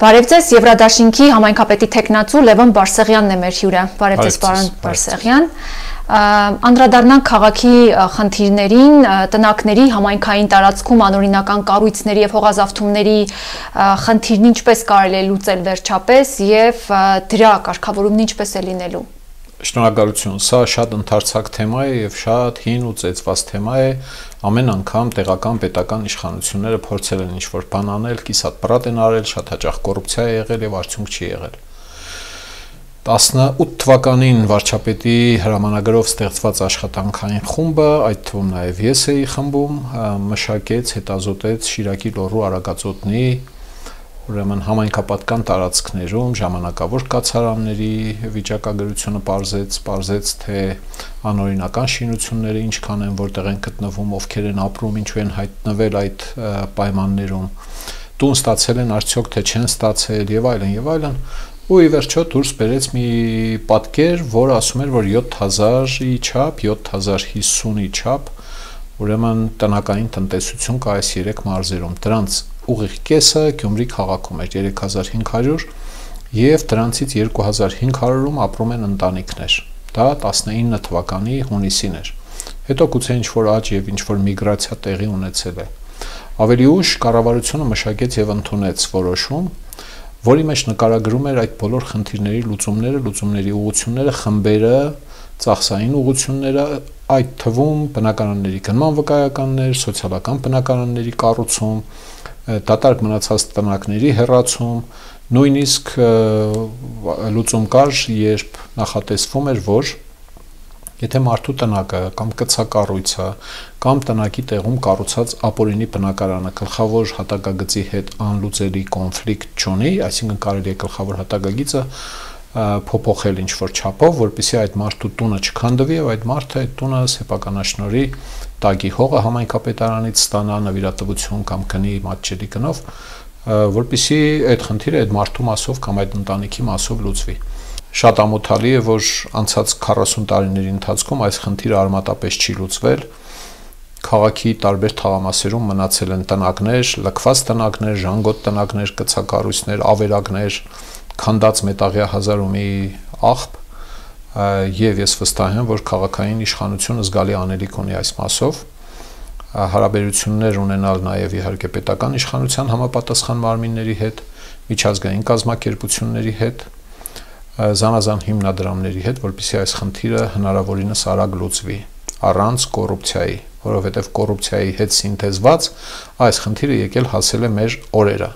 Բարև ձեզ, Եվրադաշինքի համայնքապետի թեկնածու Լևոն Բարսեղյանն է մեր հյուրը։ Բարև ձեզ, պարոն Բարսեղյան։ Անդրադառնանք քաղաքի խնդիրներին, տնակների, համայնքային տարածքում անօրինական կառույցների եւ հողազավթումների խնդիրն ինչպես կարելի է լուծել վերջապես եւ դրա կարգավորումն ինչպես է լինելու։ Շնորհակալություն, սա շատ ընդարձակ թեմա է եւ շատ հին ու ծեծված թեմա է։ Ամեն անգամ տեղական պետական իշխանությունները փորձել են ինչ-որ բան անել, կիսատ-պրատ են արել, շատ հաճախ կոռուպցիա է եղել եւ արդյունք չի եղել։ 18 թվականին վարչապետի հրամանագրով ստեղծված աշխատանքային խումբը, այդ թվում նաեւ ես էի խմբում, մշակեց, հետազոտեց Շիրակի լոռու Արագածոտնի ուրեմն համայնքապատկան տարածքներում ժամանակավոր կացարանների վիճակագրությունը պարզեց, թե անօրինական շինությունները ինչքան են, որտեղ են գտնվում, ովքեր են ապրում, ինչու են հայտնվել այդ պայմաններում, տուն ստացել են արդյոք թե չեն ստացել եւ այլն, ու ի վերջո դուրս բերեց մի պատկեր, որը ասում էր, որ 7000-ի չափ, 7050-ի չափ, ուրեմն տնական տնտեսություն կա այս 3 մարզերում, դրանց ուղիղ կեսը Գյումրի քաղաքում էր 3500 եւ դրանցից 2500-ում ապրում են ընտանիքներ։ Դա 19 թվականի հունիսին էր։ Հետո գուցե ինչ-որ աճ եւ ինչ-որ միգրացիա տեղի ունեցել է։ Ավելի ուշ կառավարությունը մշակեց եւ ընդունեց որոշում, որի մեջ նկարագրում էր այդ բոլոր խնդիրների լուծումների ուղղությունները, խմբերը, ծախսային ուղղությունները, այդ թվում բնակարանների գնման վկայականներ, սոցիալական բնակարանների կառուցում, դատարկ մնացած տնակների հեռացում, նույնիսկ լուծում կար, երբ նախատեսվում էր, որ եթե մարդու տնակը կամ կցակառույցը կամ տնակի տեղում կառուցած ապօրինի բնակարանը գլխավոր հատակագծի հետ անլուծելի կոնֆլիկտ չունի, այսինքն կարելի է գլխավոր հատակագիծը փոփոխել ինչ-որ չափով, որպեսզի այդ մարդու տունը չքանդվի եւ այդ մարդը այդ տունը սեփականաշնորհի տագի հողը համայնքապետարանից ստանա նվիրատվություն կամ գնի մատչելի գնով, որպեսզի այդ խնդիրը այդ մարդու մասով կամ այդ ընտանիքի մասով լուծվի։ Շատ ամոթալի է, որ անցած 40 տարիների ընթացքում այս խնդիրը արմատապես չի լուծվել։ Քաղաքի տարբեր թաղամասերում մնացել են տնակներ, լքված տնակներ, ժանգոտ տնակներ, կցակառույցներ, ավերակներ, քանդած մետաղյա հազարումի աղբ, եւ ես վստահ եմ, որ քաղաքային իշխանությունը զգալի անելիք ունի այս մասով, հարաբերություններ ունենալ նաեւ իհարկե պետական իշխանության համապատասխան մարմինների հետ, միջազգային կազմակերպությունների հետ, զանազան հիմնադրամների հետ, որպեսզի այս խնդիրը հնարավորինս արագ լուծվի, առանց կոռուպցիայի, որովհետեւ կոռուպցիայի հետ սինթեզված այս խնդիրը եկել հասել է մեր օրերը։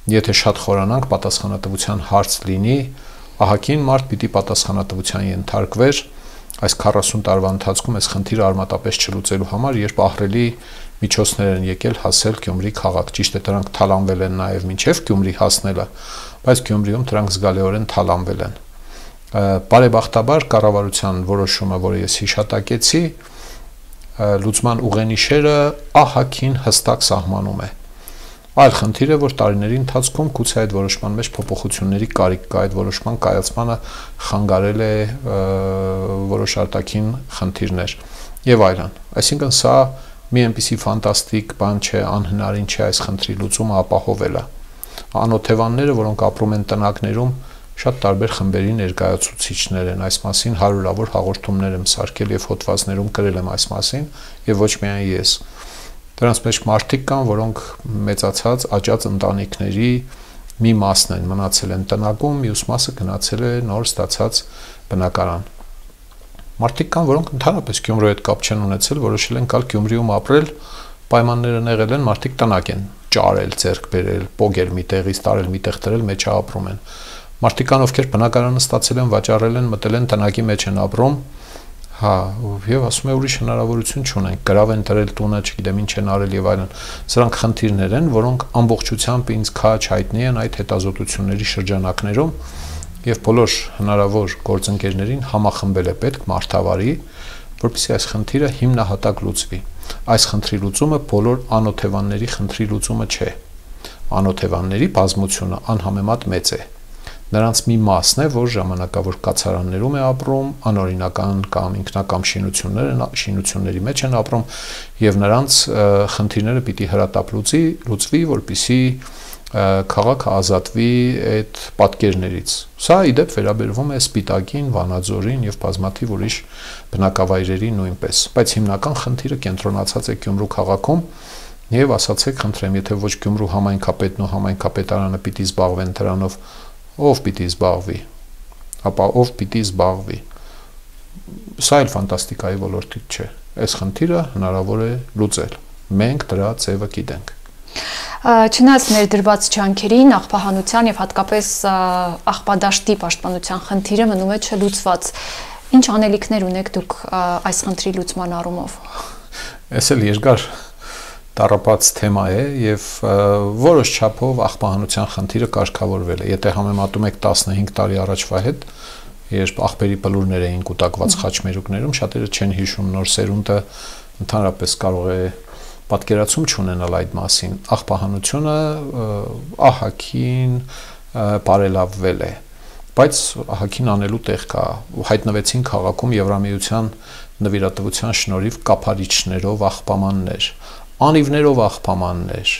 Եթե շատ խորանանք պատասխանատվության հարց լինի, ահագին մարդ պիտի պատասխանատվության ենթարկվեր այս 40 տարվա ընթացքում այս խնդիրը արմատապես չլուծելու համար, երբ ահռելի միջոցներ են եկել հասել Գյումրի քաղաք, ճիշտ է դրանք թալանվել են նաև մինչև Գյումրի հասնելը, բայց Գյումրիում դրանք զգալիորեն թալանվել են։ Բարեբախտաբար կառավարության որոշումը, որը ես հիշատակեցի, լուծման ուղենիշերը ահագին հստակ սահմանում է։ Այլ խնդիր է, որ տարիների ընթացքում գուցե այդ որոշման մեջ փոփոխությունների կարիք կա, այդ որոշման կայացմանը խանգարել է որոշ արտաքին խնդիրներ եւ այլն։ Այսինքն սա մի այնպիսի ֆանտաստիկ բան չէ, անհնարին չէ այս խնդրի լուծումը ապահովելը։ Անօթևանները, որոնք ապրում են տնակներում, շատ տարբեր խմբերի ներկայացուցիչներ են, այս մասին հարյուրավոր հաղորդումներ եմ սարքել եւ հոդվածներում գրել եմ այս մասին եւ ոչ միայն ես։ Դրանց մեջ մարդիկ կան, որոնք մեծացած, աճած ընտանիքների մի մասն են, մնացել են տնակում, մյուս մասը գնացել է նոր ստացած բնակարան։ Մարդիկ կան, որոնք ընդհանրապես Գյումրիի հետ կապ չեն ունեցել, որոշել են գալ Գյումրիում ապրել, պայմանները եղել են, մարդիկ տնակ են ճարել, ձեռք բերել, պոգել միտեղից, տարել միտեղ դրել, մեջը ապրում են։ Մարդիկ կան, ովքեր բնակարանը ստացել են, վաճառել են, մտել են տնակի մեջ են ապրում, եւ ասում է ուրիշ հնարավորություն չունենք, գրավ են դրել տունը, չգիտեմ ինչ են արել եւ այլն։ Սրանք խնդիրներ են, որոնք ամբողջությամբ ինձ քաչ հայտնի են այդ հետազոտությունների շրջանակներում եւ բոլոր հնարավոր գործընկերներին համախմբել է պետք մարդավարի, որպեսզի այս խնդիրը հիմնահատակ լուծվի։ Այս խնդրի լուծումը բոլոր անօթևանների խնդրի լուծումը չէ։ Անօթևանների բազմությունը անհամեմատ մեծ է։ Նրանց մի մասն է, որ ժամանակավոր կացարաններում է ապրում, անօրինական կամ ինքնակամ շինությունների մեջ են ապրում եւ նրանց խնդիրները պիտի հրատապ լուծվի, որպեսզի քաղաքը ազատվի այդ պատկերներից։ Սա իդեպ վերաբերվում է Սպիտակին, Վանաձորին եւ բազմաթիվ ուրիշ բնակավայրերի նույնպես, բայց հիմնական խնդիրը կենտրոնացած է Գյումրու քաղաքում եւ ասացեք, խնդրեմ, եթե ոչ Գյումրու համայնքապետն ու համայնքապետարանը պիտի զբաղվեն դրանով, ով պիտի զբաղվի, ապա ով պիտի զբաղվի։ Սա էլ ֆանտաստիկայի ոլորտից չէ։ Այս խնդիրը հնարավոր է լուծել։ Մենք դրա ձևը գիտենք։ Չնայած ներդրված ջանքերին, աղբահանության եւ հատկապես աղբադաշտի պաշտպանության խնդիրը մնում է չլուծված։ Ինչ անելիքներ ունեք դուք այս խնդրի լուծման առումով։ Այս էլ երկար տառապած թեմա է եւ որոշ չափով աղբահանության խնդիրը կարգավորվել է։ Եթե համեմատում եք 15 տարի առաջվա հետ, երբ աղբերի բլուրներ էին կուտակված խաչմերուկներում, շատերը չեն հիշում, նոր սերունդը ընդհանրապես կարող է պատկերացում չունենալ այդ մասին։ Աղբահանությունը ահագին բարելավվել է, բայց ահագին անելու տեղ կա։ Հայտնվեցին քաղաքում Եվրամիության նվիրատվության շնորհիվ կափարիչներով աղբամաններ, անիվներով աղբամաններ։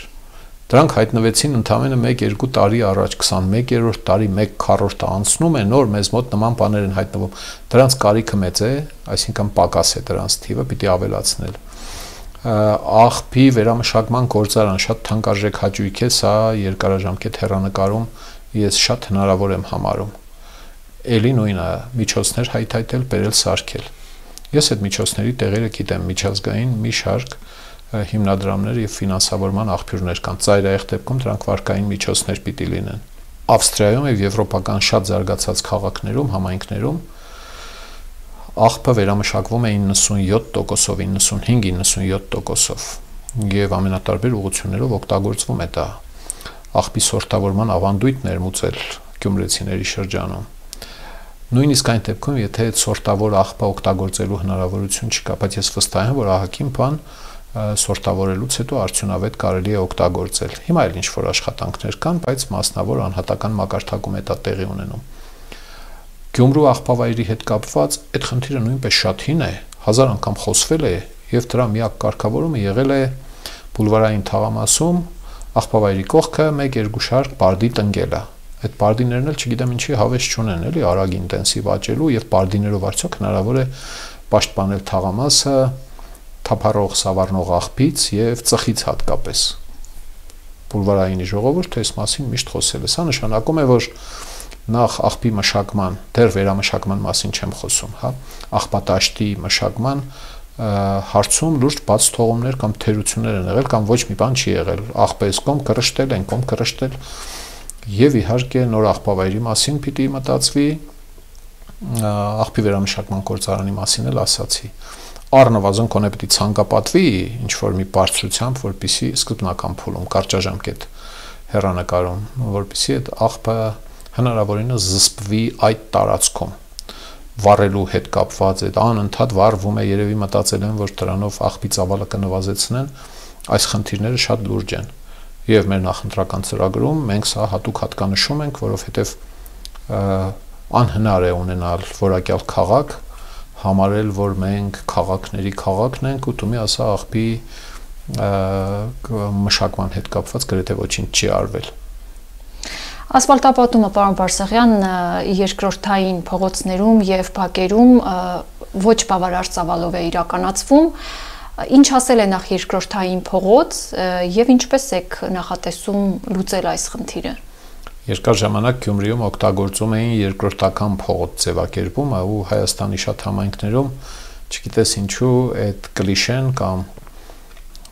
Դրանք հայտնվեցին ընդամենը 1-2 տարի առաջ, 21-րդ տարի 1/4 անցնում է, նոր մեզ մոտ նման բաներ են հայտնվում։ Դրանց կարիքը մեծ է, այսինքն պակաս է դրանց թիվը, պիտի ավելացնել։ Աղբի վերամշակման գործարան շատ թանկարժեք հաճույք է, սա երկարաժամկետ հեռանկարում ես շատ հնարավոր եմ համարում։ Էլի նույնը, միջոցներ հայթայթել, բերել, սարքել։ Ես այդ միջոցների տեղերը գիտեմ, միջազգային մի շարք հիմնադրամներ եւ ֆինանսավորման աղբյուրներ կան։ Ծայրահեղ դեպքում դրանք վարկային միջոցներ պիտի լինեն։ Ավստրիայում եւ եվրոպական շատ զարգացած քաղաքներում, համայնքներում աղբը վերամշակվում է 97%-ով, 95-97%-ով եւ ամենատարբեր ուղղություններով օգտագործվում է դա։ Աղբի սորտավորման ավանդույթ ներմուծել գյումրեցիների շրջանում։ Նույնիսկ այն դեպքում, եթե այդ սորտավոր աղբը օգտագործելու հնարավորություն չկա, բայց ես վստահ եմ, որ ահագին բան սորտավորելուց հետո արդյունավետ կարելի է օգտագործել։ Հիմա էլ ինչ-որ աշխատանքներ կան, բայց մասնավոր անհատական մակարդակում է դա տեղի ունենում։ Գյումրու աղբավայրի հետ կապված այդ խնդիրը նույնպես շատ հին է, 1000 անգամ խոսվել է եւ դրա միակ կարգավորումը եղել է բուլվարային թաղամասում աղբավայրի կողքը 1-2 շարք բարդի տնկելը։ Այդ բարդիներն էլ չգիտեմ ինչի հավես չունեն, էլի արագ ինտենսիվ աճելու եւ բարդիներով արդյոք հնարավոր է պաշտպանել թաղամասը թափառող սավառնող աղբից եւ ծխից հատկապես։ Բուլվարայինի ժողովուրդը այս մասին միշտ խոսել է։ Սա նշանակում է, որ նախ աղբի մշակման, դեռ վերամշակման մասին չեմ խոսում, հա, աղբատաշտի մշակման հարցում լուրջ բաց թողումներ կամ թերություններ են եղել կամ ոչ մի բան չի եղել։ Աղբես կողմ կրշտել են, կողմ կրշտել եւ իհարկե նոր աղբավայրի մասին պիտի մտածվի, աղբի վերամշակման գործարանի մասին էլ ասացի։ Առնվազն կոնե պիտի ցանկապատվի ինչ որ մի բարձրությամբ, որպեսի սկզբնական փուլում կարճաժամկետ հեռանկարում, որպեսի այդ աղբը հնարավորինս զսպվի այդ տարածքում։ Վառելու հետ կապված այդ անընդհատ վառվում է, երևի մտածել են, որ դրանով աղբի ծավալը կնվազեցնեն, այս խնդիրները շատ լուրջ են։ Եվ մեր նախընտրական ծրագրում մենք սա հատուկ հատկանշում ենք, որովհետև անհնար է ունենալ որակյալ քաղաք, համարել, որ մենք քաղաքների քաղաքն ենք ու թումի ասա աղբի մշակման հետ կապված գրեթե ոչինչ չի արվել։ Ասֆալտապատումը, պարոն Բարսեղյան, երկրորդային փողոցներում եւ բակերում ոչ բավարար ծավալով է իրականացվում։ Ինչ ասել է նախ երկրորդային փողոց եւ ինչպես եք նախատեսում լուծել այս խնդիրը։ Երկար ժամանակ Գյումրիում օգտագործում էին երկրորդական փողոց ձևակերպումը ու Հայաստանի շատ համայնքներում, չգիտես ինչու, այդ կլիշեն կամ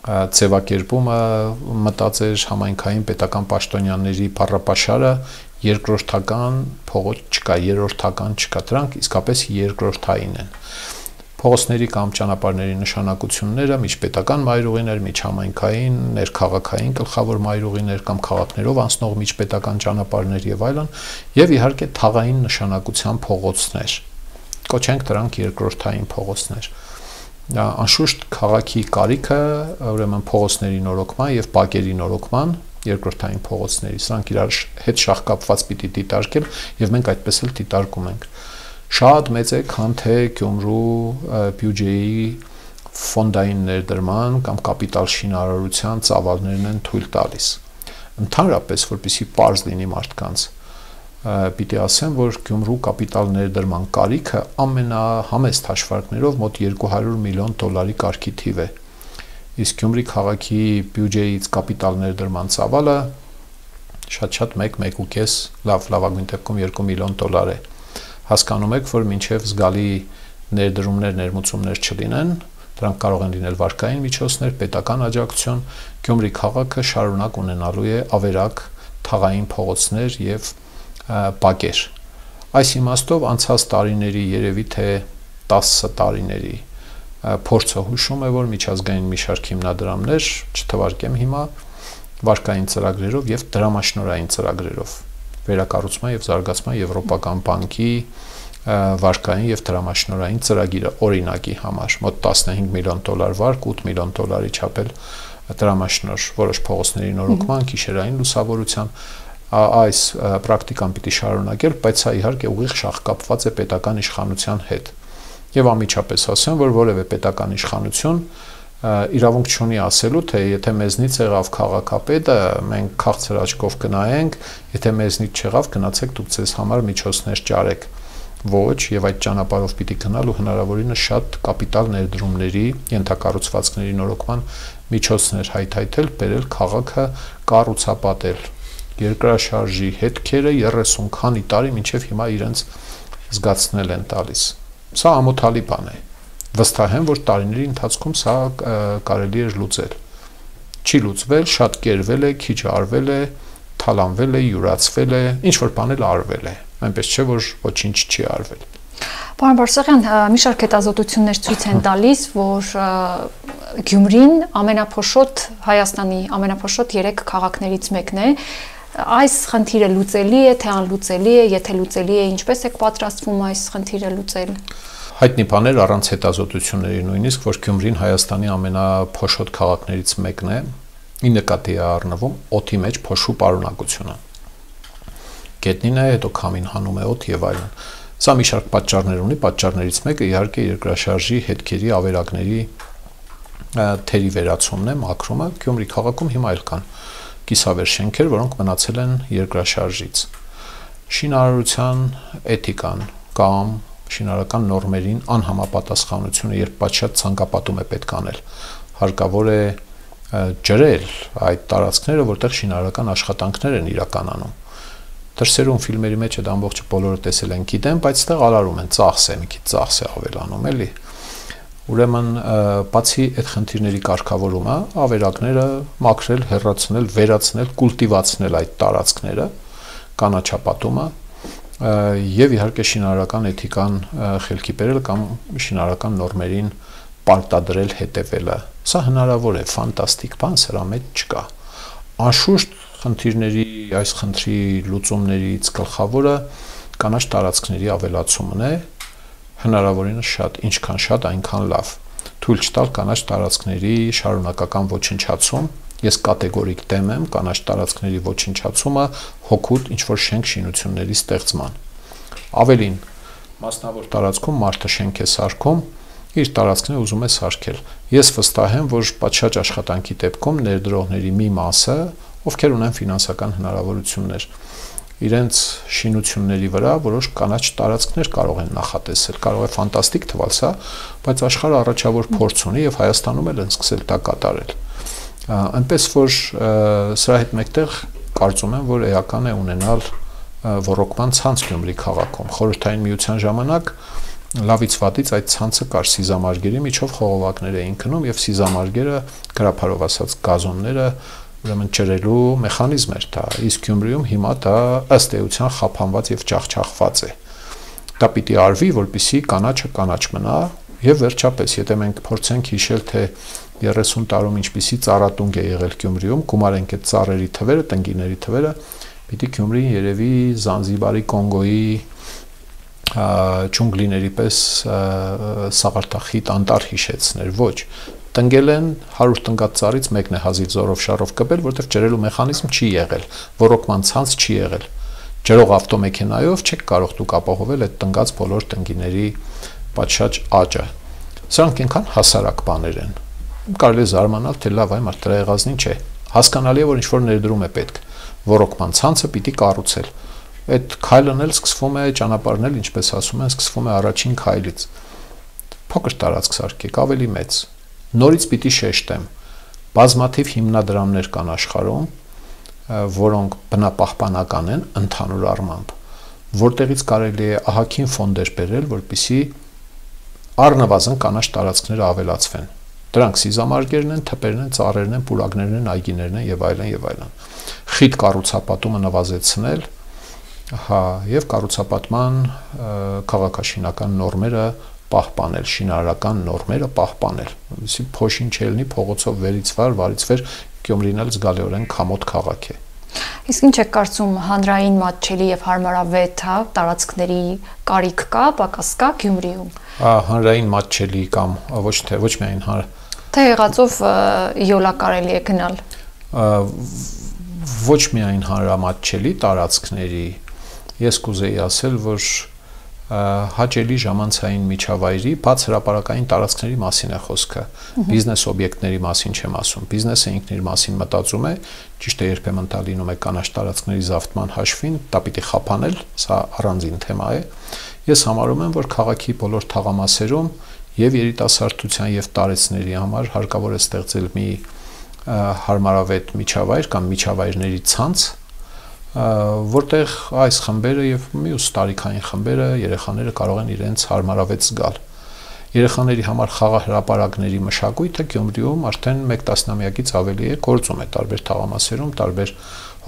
ձևակերպումը մտածեր համայնքային պետական պաշտոնյաների բառապաշարը երկրորդական փողոց չկա, երրորդական չկա, դրանք իսկապես երկրորդային են։ Փողոցների կամ ճանապարհների նշանակությունները միջպետական մայրուղիներ, միջհամայնքային, ներքաղաքային գլխավոր մայրուղիներ կամ քաղաքներով անցնող միջպետական ճանապարհներ եւ այլն, եւ իհարկե թաղային նշանակության փողոցներ։ Կոչենք դրանք երկրորդային փողոցներ։ Անշուշտ քաղաքի կարիքը, ուրեմն փողոցների նորոգման եւ բակերի նորոգման, երկրորդային փողոցների, սրանք իրար հետ շահկապված պիտի դիտարկել եւ մենք այդպես էլ դիտարկում ենք։ Շատ մեծ է, քան թե Գյումրու բյուջեի ֆոնդային ներդրման կամ կապիտալ շինարարության ծավալներն են թույլ տալիս։ Ընդհանրապես, որպեսզի պարզ լինի մարդկանց, պիտի ասեմ, որ Գյումրու կապիտալ ներդրման կարիքը ամենահամեստ հաշվարկներով մոտ $200 միլիոն կարգի թիվ է։ Իսկ Գյումրի քաղաքի բյուջեից կապիտալ ներդրման ծավալը շատ 1.5 լավագույն դեպքում $2 միլիոն է։ Հասկանում եք, որ մինչև զգալի ներդրումներ, ներմուծումներ չլինեն, դրանք կարող են լինել վարկային միջոցներ, պետական աջակցություն, Գյումրի քաղաքը շարունակ ունենալու է ավերակ թաղային փողոցներ եւ բակեր։ Այս իմաստով անցած տարիների երևի թե 10 տարիների փորձը հուշում է, որ միջազգային մի շարք հիմնադրամներ, չթվարկեմ հիմա, վարկային ծրագրերով եւ դրամաշնորհային ծրագրերով վերակառուցման եւ զարգացման Եվրոպական բանկի վարկային եւ դրամաշնորհային ծրագիրը օրինակի համար մոտ $15 միլիոն վարկ, $8 միլիոն չափել դրամաշնորհ, որոշ փողոցների նորոգման, գիշերային լուսավորության այս պրակտիկան պիտի շարունակել, բայց սա իհարկե ուղիղ շահկապված է պետական իշխանության հետ։ Եվ անմիջապես ասեմ, որ որևէ պետական իշխանություն իրավունք չունի ասելու, թե եթե մեզնից եղավ քաղաքապետը, մենք քաղցր աչքով կնայենք, եթե մեզնից չեղավ, գնացեք դուք ձեզ համար միջոցներ ճարեք։ Ոչ, եւ այդ ճանապարհով պիտի գնալ ու հնարավորինս շատ կապիտալ ներդրումների, ենթակառուցվածքների նորոգման միջոցներ հայթայթել, բերել քաղաքը կառուցապատել։ Երկրաշարժի հետքերը 30 քանի տարի մինչև հիմա իրենց զգացնել են տալիս։ Սա ամոթալի բան է։ Վստահ եմ, որ տարիների ընթացքում սա կարելի է լուծել։ Չի լուծվել, շատ կերվել է, քիչ արվել է, թալանվել է, յուրացվել է, ինչ որ բան էլ արվել է։ Այնպես չէ, որ ոչինչ չի արվել։ Պարոն Բարսեղյան, մի շարք հետազոտություններ ցույց են տալիս, որ Գյումրին ամենափոշոտ Հայաստանի ամենափոշոտ 3 քաղաքներից մեկն է։ Այս խնդիրը լուծելի է, թե անլուծելի է, եթե լուծելի է, ինչպես եք պատրաստվում այս խնդիրը լուծել։ Հայտնի բաներ առանց հետազոտությունների նույնիսկ, որ Գյումրին Հայաստանի ամենափոշոտ քաղաքներից մեկն է, ի նկատի է առնվում օդի մեջ փոշու պարունակությունը։ Գետնին է, հետո քամին հանում է օդ եւ այլն։ Սա մի շարք պատճառներ ունի, պատճառներից մեկը իհարկե երկրաշարժի հետքերի ավերակների թերի վերացումն է, մաքրումը։ Գյումրի քաղաքում հիմա էլ կան կիսավեր շենքեր, որոնք մնացել են երկրաշարժից։ Շինարարության էթիկան կամ շինարարական նորմերին անհամապատասխանությունը, երբ պատշաճ ցանկապատում է պետք անել, հարկավոր է ջրել այդ տարածքները, որտեղ շինարարական աշխատանքներ են իրականանում։ Դրսերում ֆիլմերի մեջ այդ ամբողջը բոլորը տեսել են, գիտեն, բայց այդտեղ արարում են, ծախս է, մի քիչ ծախս է ավելանում, էլի։ Ուրեմն բացի այդ խնդիրների կարգավորումը, ավերակները մաքրել, հեռացնել, վերացնել, կուլտիվացնել այդ տարածքները, կանաչապատումը եւ իհարկե շինարարական էթիկան խելքի բերել կամ շինարարական նորմերին պարտադրել հետևելը։ Սա հնարավոր է, ֆանտաստիկ բան, սրա մեջ չկա։ Անշուշտ խնդիրների, այս խնդրի լուծումներից գլխավորը կանաչ տարածքների ավելացումն է, հնարավորինս շատ, ինչքան շատ, այնքան լավ։ Թույլ չտալ կանաչ տարածքների շարունակական ոչնչացում, ես կատեգորիկ դեմ եմ կանաչ տարածքների ոչնչացումը հօգուտ ինչ-որ շենք շինությունների ստեղծման։ Ավելին, մասնավոր տարածքում մարդը շենք է սարքում, իր տարածքն է ուզում է սարքել։ Ես վստահ եմ, որ պատշաճ աշխատանքի դեպքում ներդրողների մի մասը, ովքեր ունեն ֆինանսական հնարավորություններ, իրենց շինությունների վրա որոշ կանաչ տարածքներ կարող են նախատեսել, կարող է ֆանտաստիկ թվալ սա, բայց աշխարհը առաջավոր փորձ ունի եւ Հայաստանում էլ են սկսել դա կատարել։ Այնպես որ սրա հետ մեկտեղ կարծում եմ, որ էական է ունենալ ռոռոկման ցանց Գյումրի քաղաքում։ Խորհրդային միության ժամանակ լավից վատից այդ ցանցը կար, սիզամարգերի միջով խողովակներ էին քնում եւ սիզամարգերը, գրաբարով ասած գազոնները ուրեմն ջրելու մեխանիզմ էր դա, իսկ Գյումրիում հիմա դա ըստ էության խափանված եւ ջախջախված է։ Դա պիտի արվի, որպեսզի կանաչը կանաչ մնա եւ վերջապես, եթե մենք փորձենք հիշել, թե 30 տարում ինչպիսի ծառատունգ է եղել Գյումրիում, գումարենք այդ ծառերի թվերը, տնկիների թվերը, պիտի Գյումրին երևի Զանզիբարի, Կոնգոյի ջունգլիների պես սաղարթախիտ անտառ հիշեցներ, ոչ։ Տնկել են 100 տնկած ծառից մեկն է հազիվ զորով շարով կպել, որտեղ ջրելու մեխանիզմ չի եղել, ռոռոկման ցանց չի եղել։ Ջրող ավտոմեքենայով չեք կարող դուք ապահովել այդ տնկած բոլոր տնկիների պատշաճ աճը։ Սրանք այնքան հասարակ բաներ են։ Կարելի է զարմանալ, թե լավ, այ մարդ դրա եղածն ինչ է։ Հասկանալի է, որ ինչ-որ ներդրում է պետք, ռոռոկման ցանցը պիտի կառուցել։ Այդ քայլն էլ սկսվում է, ճանապարհն էլ, ինչպես ասում են, սկսվում է առաջին քայլից։ Փոքր տարածք սարքեք, ավելի մեծ։ Նորից պիտի շեշտեմ, բազմաթիվ հիմնադրամներ կան աշխարհում, որոնք բնապահպանական են ընդհանուր առմամբ, որտեղից կարելի է ահագին ֆոնդեր բերել, որպեսզի առնվազն կանաչ տարածքները ավելացվեն։ Դրանք սիզամարգերն են, թփերն են, ծառերն են, պուրակներն են, այգիներն են եւ այլն եւ այլն։ Խիտ կառուցապատումը նվազեցնել, եւ կառուցապատման քաղաքաշինական նորմերը պահպանել, շինարարական նորմերը պահպանել, որովհետեւ փոշին չելնի փողոցով վերից վար, վարից վեր Գյումրին էլ զգալիորեն քամոտ քաղաք է։ Իսկ ինչ եք կարծում, հանրային մատչելի եւ հարմարավետ տարածքների կարիք կա, պակաս կա Գյումրիում։ Հանրային մատչելի կամ ոչ միայն թե եղածով յոլա կարելի է գնալ։ Ոչ միայն հանրամատչելի տարածքների, ես կուզեի ասել, որ հաճելի ժամանցային միջավայրի, բաց հրապարակային տարածքների մասին է խոսքը։ Բիզնես օբյեկտների մասին չեմ ասում։ Բիզնեսը ինքն իր մասին մտածում է, ճիշտ է, երբեմն դա լինում է կանաչ տարածքների զավթման հաշվին, դա պիտի խափանել, սա առանձին թեմա է։ Ես համարում եմ, որ քաղաքի բոլոր թաղամասերում եւ երիտասարդության եւ տարեցների համար հարկավոր է ստեղծել մի հարմարավետ միջավայր կամ միջավայրների ցանց, որտեղ այս խմբերը եւ մյուս տարիքային խմբերը երեխաները կարող են իրենց հարմարավետ զգալ։ Երեխաների համար խաղահրապարակների մշակույթը Գյումրիում արդեն 1 տասնամյակից ավելի է գործում է տարբեր թաղամասերում, տարբեր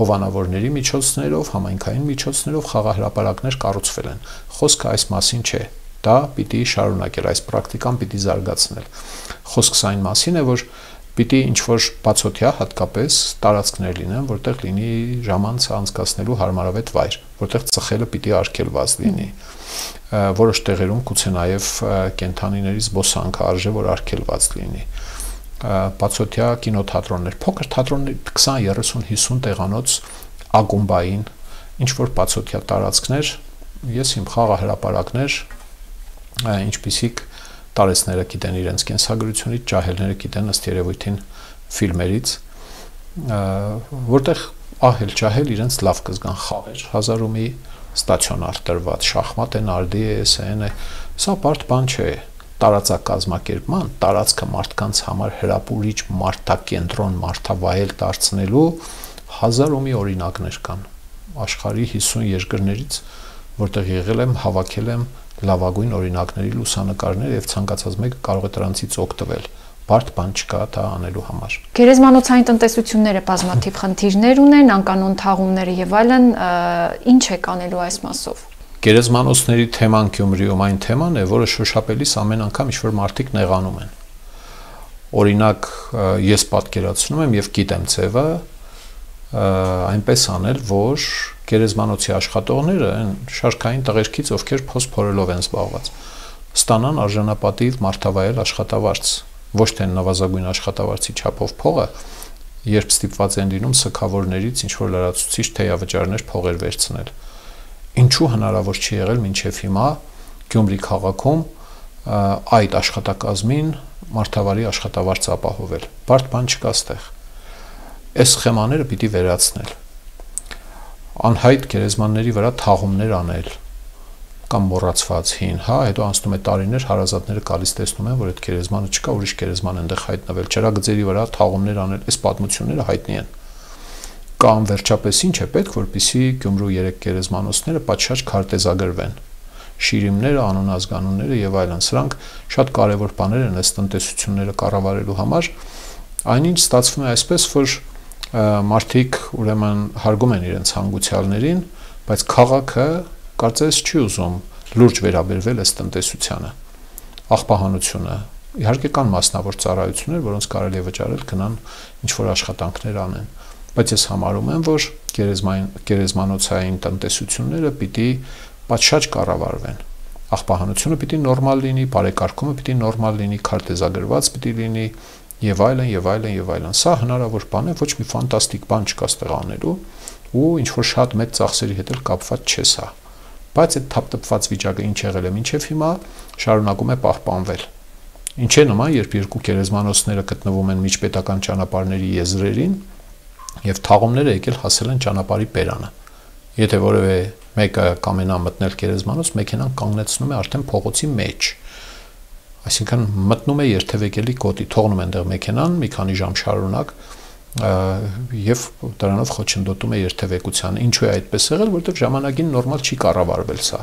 հովանավորների միջոցներով, համայնքային միջոցներով խաղահրապարակներ կառուցվել են։ Խոսքը այս մասին չէ։ Դա պիտի շարունակել, այս պրակտիկան պիտի զարգացնել։ Խոսքս այն մասին է, որ պիտի ինչ-որ բացօթյա հատկապես տարածքներ լինեն, որտեղ լինի ժամանց անցկացնելու հարմարավետ վայր, որտեղ ծխելը պիտի արգելված լինի։ Որոշ տեղերում գուցե նաև կենթանիների զբոսանքը արժե, որ արգելված լինի։ Բացօթյա կինոթատրոններ, փոքր թատրոններ 20, 30, 50 տեղանոց ակումբային, ինչ-որ բացօթյա տարածքներ, ես իմ խաղահրապարակներ, ինչպիսիք տարեցները գիտեն իրենց կենսագրությունից, ջահելները գիտեն ըստ երևույթին ֆիլմերից, որտեղ ահել ջահել իրենց լավ կզգան խաղեր, 1000 ու մի ստացիոնար տրված, շախմատ է, նարդի է, SN է, սա բարդ բան չէ։ Տարածակազմակերպման, տարածքը մարդկանց համար հրապուրիչ մարդակենտրոն, մարդավայել դարձնելու 1000 ու մի օրինակներ կան աշխարհի 50 երկրներից, որտեղ եղել եմ, հավաքել եմ լավագույն օրինակների լուսանկարներ եւ ցանկացած մեկը կարող է դրանցից օգտվել։ Բարդ բան չկա դա անելու համար։ Գերեզմանոցային տնտեսությունները բազմաթիվ խնդիրներ ունեն, անկանոն թաղումները եւ այլն, ինչ է կանելու այս մասով։ Գերեզմանոցների թեման Գյումրիում այն թեման է, որը շոշափելիս ամեն անգամ ինչ-որ մարդիկ նեղանում են։ Օրինակ, ես պատկերացնում եմ եւ գիտեմ ձևը այնպես անել, որ գերեզմանոցի աշխատողները այն շարքային տղերքից, ովքեր փոս փորելով են զբաղված, ստանան արժանապատիվ մարդավայել աշխատավարձ, ոչ թե նվազագույն աշխատավարձի չափով փողը, երբ ստիպված են լինում սքավորներից ինչ-որ լրացուցիչ թեյավճարներ փողեր վերցնել։ Ինչու հնարավոր չի եղել մինչև հիմա Գյումրի քաղաքում այդ աշխատակազմին մարդավարի աշխատավարձ ապահովել։ Բարդ բան չկա ստեղ։ Այս սխեմաները պիտի վերացնել։ Անհայտ գերեզմանների վրա թաղումներ անել կամ մոռացված հին, հետո անցնում է տարիներ, հարազատները գալիս տեսնում են, որ այդ գերեզմանը չկա, ուրիշ գերեզման այնտեղ հայտնվել, ջրագծերի վրա թաղումներ անել, այս պատմությունները հայտնի են։ Կամ վերջապես ինչ է պետք, որպեսզի Գյումրու 3 գերեզմանոցները պատշաճ քարտեզագրվեն։ Շիրիմները, անունազգանունները եւ այլն, սրանք շատ կարեւոր բաներ են այս տնտեսությունները կառավարելու համար։ Այնինչ ստացվում է այսպես, որ մարդիկ ուրեմն հարգում են իրենց հանգուցյալներին, բայց քաղաքը կարծես չի ուզում լուրջ վերաբերվել այս տնտեսությանը։ Աղբահանությունը, իհարկե կան մասնավոր ծառայություններ, որոնց կարելի է վճարել գնան ինչ-որ աշխատանքներ անեն, բայց ես համարում եմ, որ գերեզմանոցային տնտեսությունները պիտի պատշաճ կառավարվեն։ Աղբահանությունը պիտի նորմալ լինի, բարեկարգումը պիտի նորմալ լինի, քարտեզագրված պիտի լինի եւ այլն եւ այլն եւ այլն։ Սա հնարավոր բան է, ոչ մի ֆանտաստիկ բան չկա ստեղ անելու ու ինչ որ շատ մեծ ծախսերի հետ էլ կապված չէ սա։ Բայց այդ թափտպված վիճակը ինչ եղել է մինչև հիմա շարունակում է պահպանվել։ Ինչ է նման, երբ երկու գերեզմանոցները գտնվում են միջպետական ճանապարհների եզրերին եւ թաղումները եկել հասել են ճանապարհի բերանը։ Եթե որևէ մեկը կամենա մտնել գերեզմանոց, մեքենան կանգնեցնում է արդեն փողոցի մեջ։ Այսինքն մտնում է երթևեկելի գոտի, թողնում են դեռ մեքենան մի քանի ժամ շարունակ եւ դրանով խոչընդոտում է երթևեկությանը։ Ինչու է այդպես եղել, որովհետեւ ժամանակին նորմալ չի կառավարվել սա։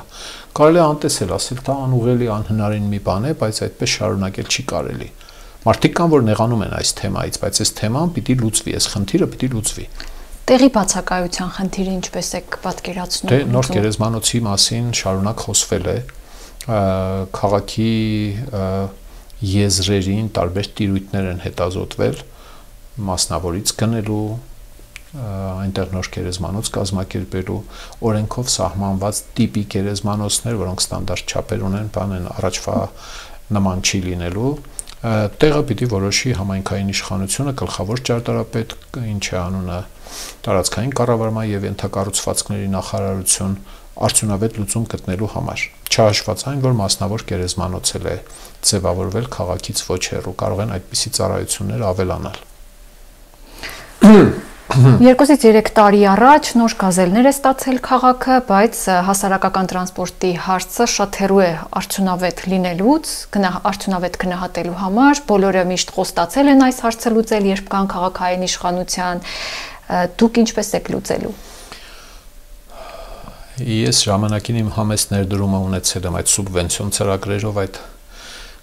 Կարելի է անտեսել, ասել, դա անուղելի, անհնարին մի բան է, բայց այդպես շարունակել չի կարելի։ Մարդիկ կան, որ նեղանում են այս թեմայից, բայց այս թեման պիտի լուծվի, այս խնդիրը պիտի լուծվի։ Տեղի բացակայության խնդիրը ինչպես եք պատկերացնում։ Դե նոր գերեզմանոցի մասին շարունակ խոսվել է, քաղաքի եզրերին տարբեր տիրույթներ են հետազոտվել, մասնավորից գնելու, այնտեղ նոր գերեզմանոց կազմակերպելու, օրենքով սահմանված տիպի գերեզմանոցներ, որոնք ստանդարտ չափեր ունեն, բան են առաջվա նման չի լինելու, տեղը պիտի որոշի համայնքային իշխանությունը, գլխավոր ճարտարապետ, ինչ է անունը, տարածքային կառավարման եւ ենթակառուցվածքների նախարարություն արդյունավետ լուծում գտնելու համար։ Չհաշված այն, որ մասնավոր գերեզմանոց է ձևավորվել քաղաքից ոչ հեռու, կարող են այդպիսի ծառայություններ ավելանալ։ 2-ից 3 տարի առաջ նոր գազելներ է ստացել քաղաքը, բայց հասարակական տրանսպորտի հարցը շատ հեռու է արդյունավետ լինելուց, արդյունավետ գնահատելու համար, բոլորը միշտ խոստացել են այս հարցը լուծել, երբ կան քաղաքային իշխանության, դուք ինչպես եք լուծելու։ Ես ժամանակին իմ համեստ ներդրումը ունեցել եմ այդ սուբվենցիոն ծրագրերով այդ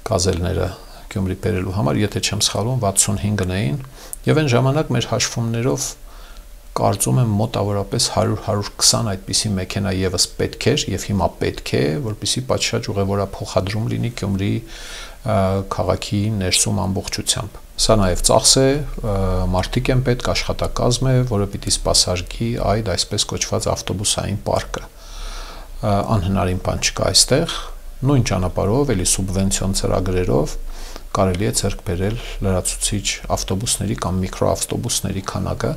գազելները Գյումրի բերելու համար, եթե չեմ սխալվում, 65-ն էին, եւ այն ժամանակ մեր հաշվումներով կարծում եմ մոտավորապես 100-120 այդպիսի մեքենա եւս պետք էր եւ հիմա պետք է, որպեսզի պատշաճ ուղևորափոխադրում լինի Գյումրի քաղաքի ներսում ամբողջությամբ։ Սա նաեւ ծախս է, մարդիկ են պետք, աշխատակազմ է, որը պիտի սպասարկի այդ այսպես կոչված ավտոբուսային պարկը։ Անհնարին բան չկա այստեղ, նույն ճանապարհով, էլի սուբվենցիոն ծրագրերով կարելի է ձեռք բերել լրացուցիչ ավտոբուսների կամ միկրոավտոբուսների քանակը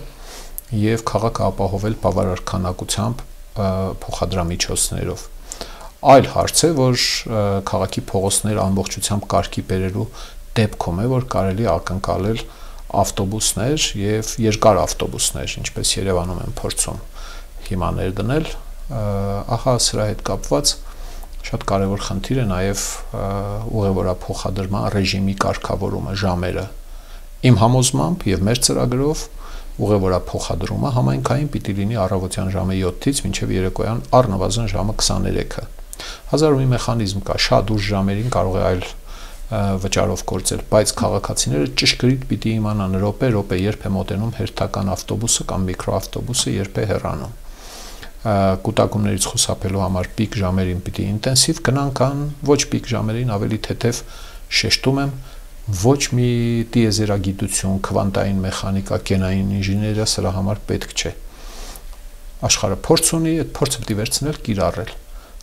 եւ քաղաքը ապահովել բավարար քանակությամբ փոխադրամիջոցներով։ Այլ հարց է, որ քաղաքի փողոցները ամբողջությամբ կարգի բերելու դեպքում է, որ կարելի է ակնկալել ավտոբուսներ եւ երկար ավտոբուսներ, ինչպես Երևանում են փորձում հիմա ներդնել, ահա սրա հետ կապված շատ կարևոր խնդիր է նաև ուղևորափոխադրման ռեժիմի կարգավորումը, ժամերը։ Իմ համոզմամբ եւ մեր ծրագրով ուղևորափոխադրումը համայնքային պիտի լինի առավոտյան ժամը 7-ից մինչև երեկոյան առնվազն ժամը 23-ը։ Հազար ու մի մեխանիզմ կա, շատ ուշ ժամերին կարող է այլ վճարով գործել, բայց քաղաքացիները ճշգրիտ պիտի իմանան րոպե երբ է մոտենում հերթական ավտոբուսը կամ միկրոավտոբուսը, երբ է հեռանում։ Կուտակումներից խուսափելու համար պիկ ժամերին պիտի ինտենսիվ գնանք, ոչ պիկ ժամերին ավելի թեթև շեշտում եմ, ոչ մի տիեզերագիտություն, քվանտային մեխանիկա, գենային ինժեներիա սրա համար պետք չէ։ Աշխարհը փորձ ունի, այդ փորձը պիտի վերցնել կիրառել։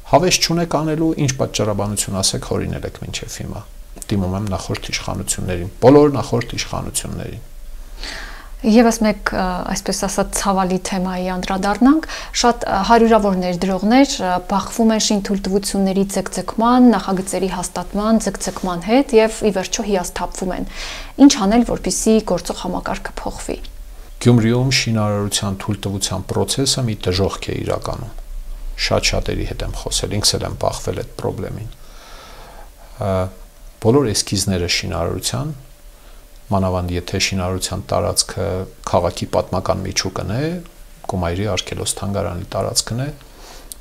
Հավես չունեք անելու, ինչ պատճառաբանություն ասեք, հորինել եք մինչև հիմա։ Դիմում եմ նախորդ իշխանություններին, բոլոր նախորդ իշխանություններին։ Եվս մեկ, այսպես ասած, ցավալի թեմայի անդրադառնանք, շատ հարյուրավոր ներդրողներ բախվում են շինթույլտվությունների ձգձգման, նախագծերի հաստատման, ձգձգման հետ եւ ի վերջո հիասթափվում են։ Ինչ անել, որպեսզի գործող համակարգը փոխվի։ Գյումրիում շինարարության թույլտվության process-ը մի դժոխք է իրականում։ Շատ-շատերի հետ եմ խոսել, ինքս էլ եմ բախվել այդ խնդրին։ Բոլոր էսքիզները շինարարության, մանավանդ եթե շինարարության տարածքը քաղաքի պատմական միջուկն է, Կոմայրի արգելոց թանգարանի տարածքն է,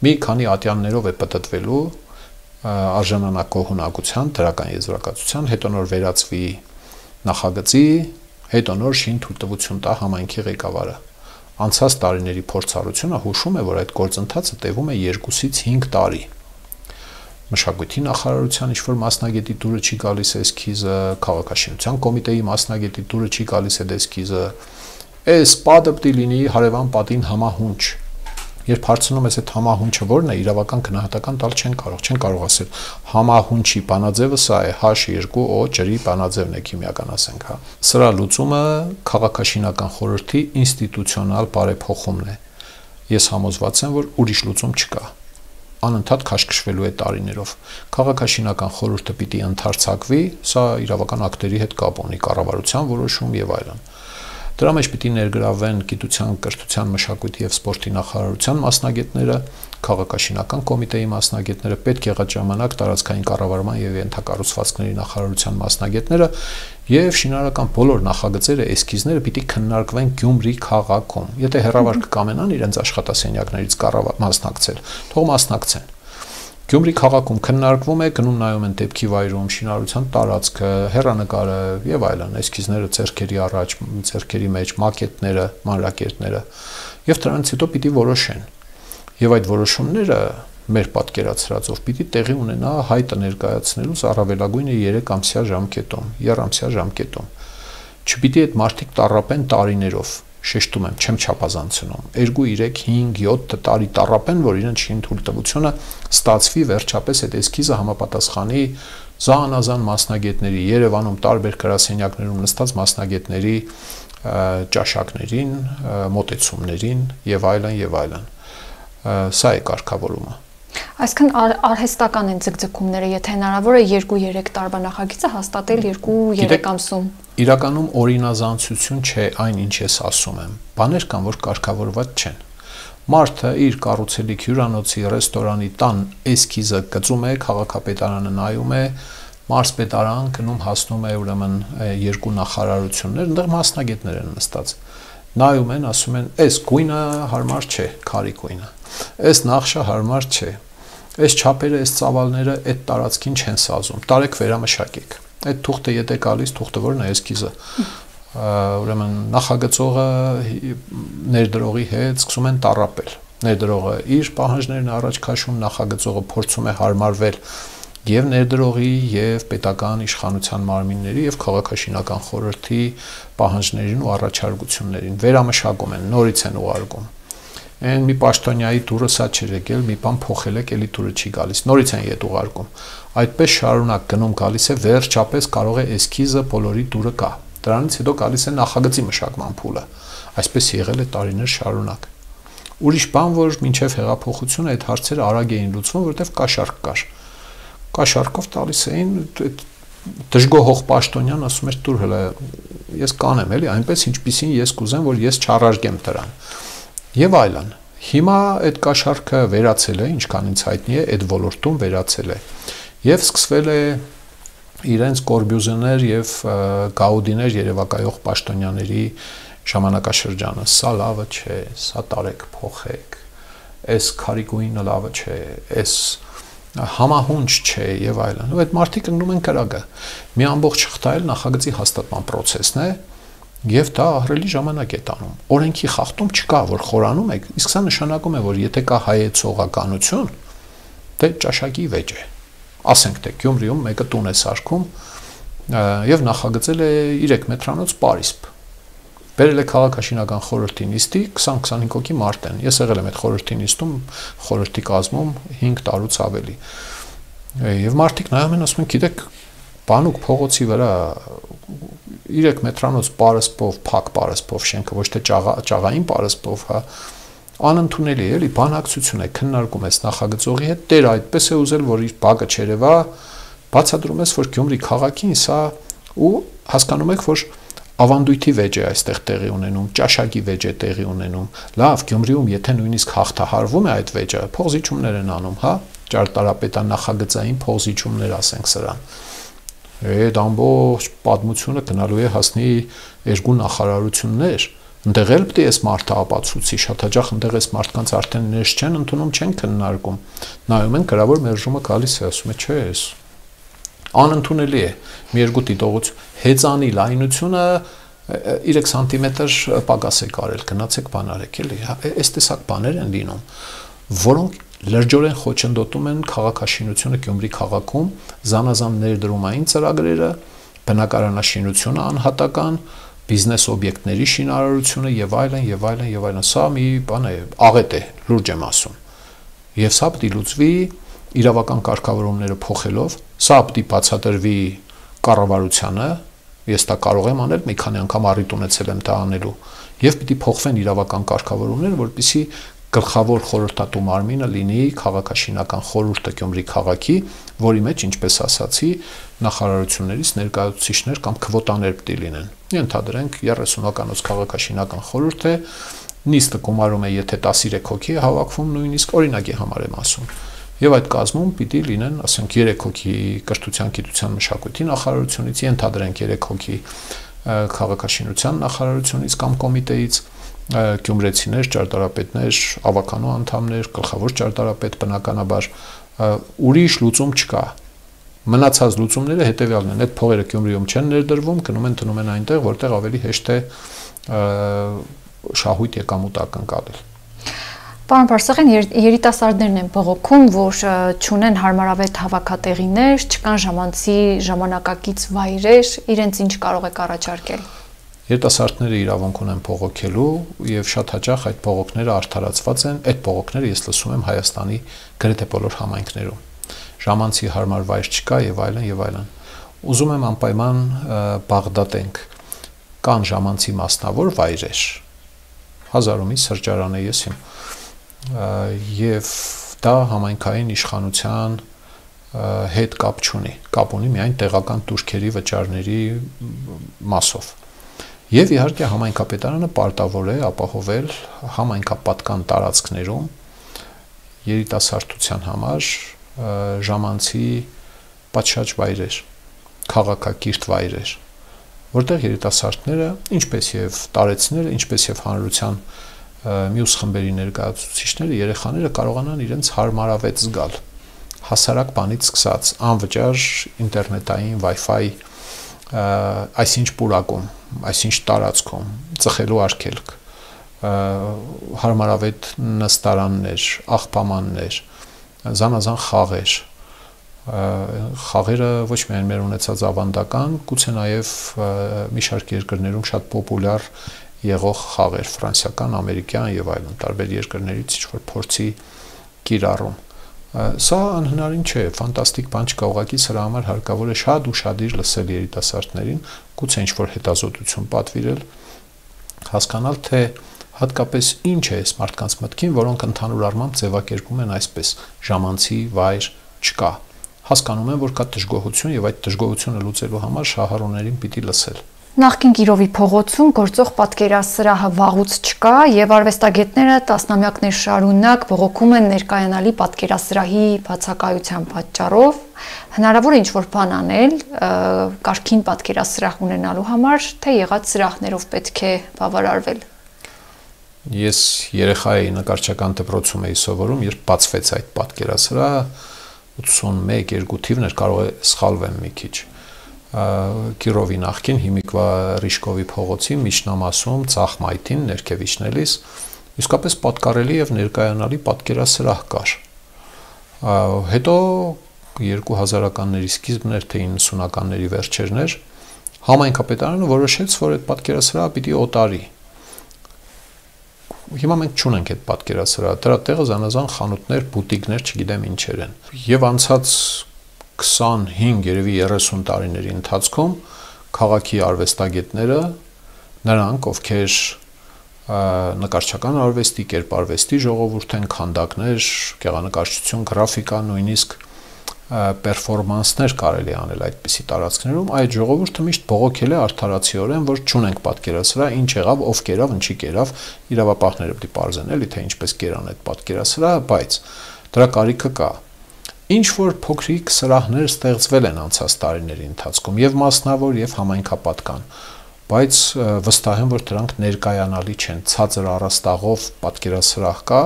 մի քանի ատյաններով է պատտվելու արժանանախագահության, դրական եզրակացության, հետո նոր վերածվի նախագծի, հետո նոր շինթույլտվություն տա համայնքի ղեկավարը։ Անցած տարիների փորձառությունը հուշում է, որ այդ գործընթացը տևում է 2-ից 5 տարի։ Մշակույթի նախարարության ինչ-որ մասնագետի դուրը չի գալիս էսքիզը, քաղաքաշինության կոմիտեի մասնագետի դուրը չի գալիս այդ էսքիզը, այս պատը պիտի լինի հարևան պատին համահունչ։ Երբ հարցնում ես այդ համահունչը որն է, իրավական գնահատական տալ չեն կարող ասել համահունչի բանաձևը սա է, H2O ջրի բանաձևն է քիմիական ասենք, հա։ Սրա լուծումը քաղաքաշինական խորհրդի ինստիտուցիոնալ բարեփոխումն է։ Ես համոզված եմ, որ ուրիշ լուծում չկա։ Անընդհատ քաշքշվելու է տարիներով։ Քաղաքաշինական խորհուրդը պիտի ընդարձակվի, սա իրավական ակտերի հետ կապ ունի, կառավարության որոշում եւ այլն։ Դրա մեջ պիտի ներգրավվեն գիտության, կրթության, մշակույթի եւ սպորտի նախարարության մասնագետները, քաղաքաշինական կոմիտեի մասնագետները, պետք եղած ժամանակ տարածքային կառավարման եւ ենթակառուցվածքների նախարարության մասնագետները եւ շինարարական բոլոր նախագծերը, էսքիզները պիտի քննարկվեն Գյումրի քաղաքում։ Եթե հեռավար կկամենան իրենց աշխատասենյակներից մասնակցել, թող մասնակցեն։ Գյումրի քաղաքում քննարկվում է, գնում նայում են դեպքի վայրում, շինարարության տարածքը, հեռանկարը եւ այլն, էսքիզները ձեռքերի առաջ, ձեռքերի մեջ, մակետները, մանրակերտները եւ դրանից հետո պիտի որոշեն։ Եվ այդ որոշումները մեր պատկերացրածով պիտի տեղի ունենա հայտը ներկայացնելուց առավելագույնը 3 ամսյա ժամկետում, եռամսյա ժամկետում։ Չպիտի այդ մարդիկ տառապեն տարիներով, շեշտում եմ, չեմ չափազանցնում։ 2, 3, 5, 7 տարի տառապեն, որ իրենց շինթույլտվությունը ստացվի վերջապես այդ էսքիզը համապատասխանի զանազան մասնագետների, Երևանում տարբեր գրասենյակներում նստած մասնագետների ճաշակներին, մոտեցումներին եւ այլն եւ այլն։ Սա է կարգավորումը։ Այսինքն արհեստական են ձգձգումները, եթե հնարավոր է 2-3 տարվա նախագիծը հաստատել 2-3 ամսում։ Իրականում օրինազանցություն չէ այն, ինչ ես ասում եմ։ Բաներ կան, որ կարգավորված չեն։ Մարդը իր կառուցելիք հյուրանոցի, ռեստորանի տան էսքիզը գծում է, քաղաքապետարանը նայում է, մարզպետարան գնում հասնում է ուրեմն 2 նախարարություններ, այնտեղ մասնագետներ են նստած։ Նայում են, ասում են, այս գույնը հարմար չէ, քարի գույնը։ Այս նախշը հարմար չէ։ Այս չափերը, այս ծավալները այդ տարածքին չեն սազում։ Տարեք վերամշակեք։ Այդ թուղթը եթե գալիս, թուղթը որն է էսքիզը։ Ուրեմն նախագծողը ներդրողի հետ սկսում են տառապել։ Ներդրողը իր պահանջներն առաջ քաշում, նախագծողը փորձում է հարմարվել եւ ներդրողի եւ պետական իշխանության մարմինների եւ քաղաքաշինական խորհրդի պահանջներին ու առաջարկություններին վերամշակում են, նորից են ուղարկում։ Այն մի պաշտոնյայի դուրը սա չէր եկել, մի բան փոխել է, էլի դուրը չի գալիս, նորից են ետ ուղարկում։ Այդպես շարունակ գնում գալիս է, վերջապես կարող է էսքիզը բոլորի դուրը գա։ Դրանից հետո գալիս է նախագծի մշակման փուլը։ Այսպես եղել է տարիներ շարունակ։ Ուրիշ բան, որ մինչև հեղափոխությունը այդ հարցերը արագ էին լուծվում, որտեղ կաշառք կար։ Կաշառքով տալիս էին դժգոհող պաշտոնյան ասում էր դուր հələ ես կանեմ էլի այնպես ինչպիսին ես կուզեմ որ ես չառարգեմ դրան եւ այլն հիմա այդ կաշառքը վերացել է ինչքան ինձ հայտնի է այդ ոլորտում վերացել է եւ սկսվել է իրենց կորբյուզեներ եւ գաուդիներ երևակայող պաշտոնյաների ժամանակաշրջանը սա լավը չէ սա տարեք փոխեք այս քարիկույնը լավը չէ այս համահունչ չէ եւ այլն։ Ու այդ մարդիկ ընկնում են կրակը։ Մի ամբողջ շղթայել նախագծի հաստատման process-ն է եւ դա ահռելի ժամանակ է տանում։ Օրենքի խախտում չկա, որ խորանում եք, իսկ սա նշանակում է, որ եթե կա հայեցողականություն, դե ճաշակի վեճ է։ Ասենք թե Գյումրիում մեկը տուն է սարքում եւ նախագծել է 3 մետրանոց պարիսպ։ Բերել է քաղաքաշինական խորհրդի նիստի 20-25 հոգի մարդ են։ Ես եղել եմ այդ խորհրդի նիստում, խորհրդի կազմում 5 տարուց ավելի։ Եվ մարդիկ նայում են, ասում են, գիտեք, բանուկ փողոցի վրա 3 մետրանոց պարսպով, փակ պարսպով շենքը, ոչ թե ճաղային պարսպով, հա, անընդունելի է, էլի, բանակցություն է, քննարկում ես նախագծողի հետ, դեր այդպես է ուզել, որ իր բակը չերևա, բացատրում ես, որ Գյումրի քաղաքին սա ու հասկանում եք, որ ավանդույթի վեճ է այստեղ տեղի ունենում, ճաշակի վեճ է տեղի ունենում։ Լավ, Գյումրիում եթե նույնիսկ հաղթահարվում է այդ վեճը, փողզիչումներ են անում, հա, ճարտարապետան նախագծային փողզիչումներ ասենք սրան։ Այդ ամբողջ պատմությունը գնալու է հասնի երկու նախարարություններ։ Ընդեղ էլ պետք է այս մարդը ապացուցի, շատ հաճախ ընդեղ այս մարդկանց արդեն ներս չեն ընդունում, չեն քննարկում։ Նայում են գրավոր մերժումը գալիս է, ասում է, չէ, էս անընդունելի է մի երկու դիտողություն հեծանի լայնությունը 3 սանտիմետր պակաս է կարել գնացեք բան արեք էլի այս տեսակ բաներ են լինում որոնք լրջորեն խոչընդոտում են քաղաքաշինությունը Գյումրի քաղաքում զանազան ներդրումային ծրագրերը բնակարանաշինությունը անհատական բիզնես օբյեկտների շինարարությունը եւ այլն եւ այլն եւ այլն սա մի բան է աղետ է լուրջ եմ ասում եւ սա պետք է լուծվի իրավական կարգավորումները փոխելով, սա պետք է բացատրվի կառավարությանը, ես դա կարող եմ անել, մի քանի անգամ առիթ ունեցել եմ դա անելու, եւ պետք է փոխվեն իրավական կարգավորումները, որպեսզի գլխավոր խորհրդատու մարմինը լինի քաղաքաշինական խորհուրդը Գյումրի քաղաքի, որի մեջ, ինչպես ասացի, նախարարություններից ներկայացուցիչներ կամ քվոտաներ պետք է լինեն։ Ենթադրենք 30-հոգանոց քաղաքաշինական խորհուրդ է, նիստը գումարում է, եթե 13 հոգի է հավաքվում, նույնիսկ օրինակի համար եմ ասում։ Եվ այդ կազմում պիտի լինեն, ասենք 3 հոգի կրթության, գիտության, մշակույթի նախարարությունից, ենթադրենք 3 հոգի քաղաքաշինության նախարարությունից կամ կոմիտեից, գյումրեցիներ, ճարտարապետներ, ավականու անդամներ, գլխավոր ճարտարապետ բնականաբար, ուրիշ լուծում չկա։ Մնացած լուծումները հետևյալն են, այդ փողերը Գյումրիում չեն ներդրվում, գնում են դնում են այնտեղ, որտեղ ավելի հեշտ է շահույթ եկամուտ ակնկալել։ Պարոն Բարսեղյան, երիտասարդներն են բողոքում, որ չունեն հարմարավետ հավաքատեղիներ, չկան ժամանցի ժամանակակից վայրեր, իրենց ինչ կարող եք առաջարկել։ Երիտասարդները իրավունք ունեն բողոքելու եւ շատ հաճախ այդ բողոքները արդարացված են, այդ բողոքները ես լսում եմ Հայաստանի գրեթե բոլոր համայնքներում։ Ժամանցի հարմար վայր չկա եւ այլն եւ այլն։ Ուզում եմ անպայման բաղդատենք, կան ժամանցի մասնավոր վայրեր։ Հազարումի սրճարան է ես իմ եւ դա համայնքային իշխանության հետ կապ չունի, կապ ունի միայն տեղական տուրքերի վճարների մասով։ Եվ իհարկե համայնքապետարանը պարտավոր է ապահովել համայնքապատկան տարածքներում երիտասարդության համար ժամանցի պատշաճ վայրեր, քաղաքակիրթ վայրեր, որտեղ երիտասարդները, ինչպես եւ տարեցիները, ինչպես եւ հանրության մյուս խմբերի ներկայացուցիչները, երեխաները կարողանան իրենց հարմարավետ զգալ, հասարակ բանից սկսած, անվճար ինտերնետային Wi-Fi, այսինչ պուրակում, այսինչ տարածքում, ծխելու արգելք, հարմարավետ նստարաններ, աղբամաններ, զանազան խաղեր, խաղերը ոչ միայն մեր ունեցած ավանդական, գուցե նաև մի շարք երկրներում շատ պոպուլյար եղող խաղեր, ֆրանսիական, ամերիկյան եւ այլն, տարբեր երկրներից ինչ-որ փորձի կիրառում։ Սա անհնարին չէ, ֆանտաստիկ բան չկա, ուղղակի սրա համար հարկավոր է շատ ուշադիր լսել երիտասարդներին, գուցե ինչ-որ հետազոտություն պատվիրել, հասկանալ, թե հատկապես ինչ է այս մարդկանց մտքին, որոնք ընդհանուր առմամբ ձևակերպում են այսպես. ժամանցի վայր չկա։ Հասկանում են, որ կա դժգոհություն եւ այդ դժգոհությունը լուծելու համար շահառուներին պիտի լսել։ Նախկին Կիրովի փողոցում գործող պատկերասրահը վաղուց չկա եւ արվեստագետները տասնամյակներ շարունակ բողոքում են ներկայանալի պատկերասրահի բացակայության պատճառով։ Հնարավոր է ինչ-որ բան անել կարգին պատկերասրահ ունենալու համար, թե եղած սրահներով պետք է բավարարվել։ Ես երեխա էի, նկարչական դպրոցում էի սովորում, երբ բացվեց այդ պատկերասրահը 81-2 թիվն էր, կարող է սխալվեմ մի քիչ։ Կիրովի նախկին հիմիկվա Ռիշկովի փողոցի միջնամասում Ծախմայթին ներքև իջնելիս իսկապես պատկառելի եւ ներկայանալի պատկերասրահ կար։ Հետո 2000-ականների սկիզբն էր, թե 90-ականների վերջերն էր, համայնքապետարանը որոշեց, որ այդ պատկերասրահը պիտի օտարի։ Հիմա մենք չունենք այդ պատկերասրահը, դրա տեղը զանազան խանութներ, բուտիկներ, չգիտեմ ինչեր են։ Եվ անցած 25, երևի 30 տարիների ընթացքում քաղաքի արվեստագետները, նրանք, ովքեր նկարչական արվեստի, կերպարվեստի ժողովուրդ են, քանդակներ, գեղանկարչություն, գրաֆիկա, նույնիսկ պերֆորմանսներ կարելի անել այդպիսի տարածքներում, այդ ժողովուրդը միշտ բողոքել է արդարացիորեն, որ չունենք պատկերասրահ, ինչ եղավ, ով կերավ, ինչի կերավ, իրավապահները պետք է պարզեն էլի, թե ինչպես կերան այդ պատկերասրահը, բայց դրա կարիքը կա։ Ինչ որ փոքրիկ սրահներ ստեղծվել են անցած տարիների ընթացքում, եւ մասնավոր, եւ համայնքապատկան, բայց վստահ եմ, որ դրանք ներկայանալի չեն, ցածր առաստաղով պատկերասրահ կա,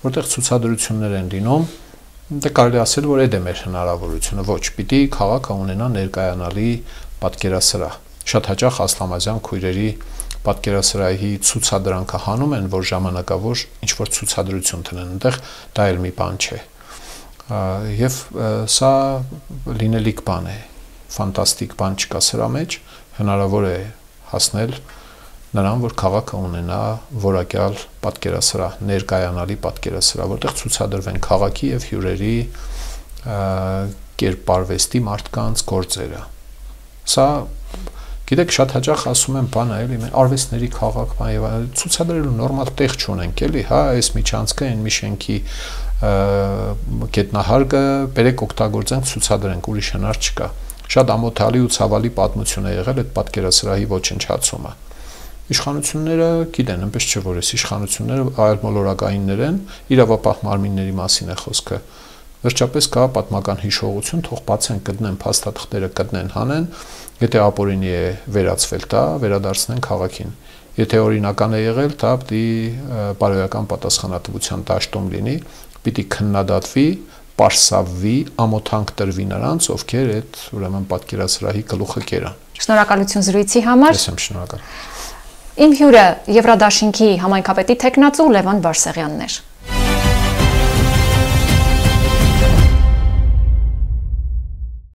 որտեղ ցուցադրություններ են լինում, դե կարելի ասել, որ այդ է մեր հնարավորությունը, ոչ, պիտի քաղաքը ունենա ներկայանալի պատկերասրահ։ Շատ հաճախ Ասլամազյան քույրերի պատկերասրահի ցուցադրանքը հանում են, որ ժամանակավոր ինչ որ ցուցադրություն տնեն, այնտեղ դա էլ մի բան չէ։ Եվ սա լինելիք բան է, ֆանտաստիկ բան չկա սրա մեջ, հնարավոր է հասնել նրան, որ քաղաքը ունենա որակյալ պատկերասրահ, ներկայանալի պատկերասրահ, որտեղ ցուցադրվեն քաղաքի եւ հյուրերի կերպարվեստի մարդկանց գործերը։ Սա Գիտեք, շատ հաճախ ասում են բանը, էլի մենք արվեստների քաղաք բան եւ այլն, ցուցադրելու նորմալ տեղ չունենք, էլի, հա, այս միջանցքը այն մի շենքի գետնահարկը բերեք օգտագործենք, ցուցադրենք, ուրիշ հնար չկա։ Շատ ամոթալի ու ցավալի պատմություն է եղել այդ պատկերասրահի ոչնչացումը։ Իշխանությունները գիտեն, այնպես չէ, որ այս իշխանությունները այլ մոլորակայիններ են, իրավապահ մարմինների մասին է խոսքը։ Վերջապես կա պատմական հիշողություն, թող բացեն, գտնեն փաստաթղթերը, գտնեն, հանեն, եթե ապօրինի է վերացվել, դա վերադարձնեն քաղաքին։ Եթե օրինական է եղել, դա պիտի բարոյական պատասխանատվության դաշտում լինի, պիտի քննադատվի, պարսավվի, ամոթանք տրվի նրանց, ովքեր այդ ուրեմն պատկերասրահի գլուխը կերան։ Շնորհակալություն զրույցի համար։ Ես եմ շնորհակալ։ Իմ հյուրը Եվրադաշինքի համայնքապետի թեկնածու Լևոն Բարսեղյանն էր։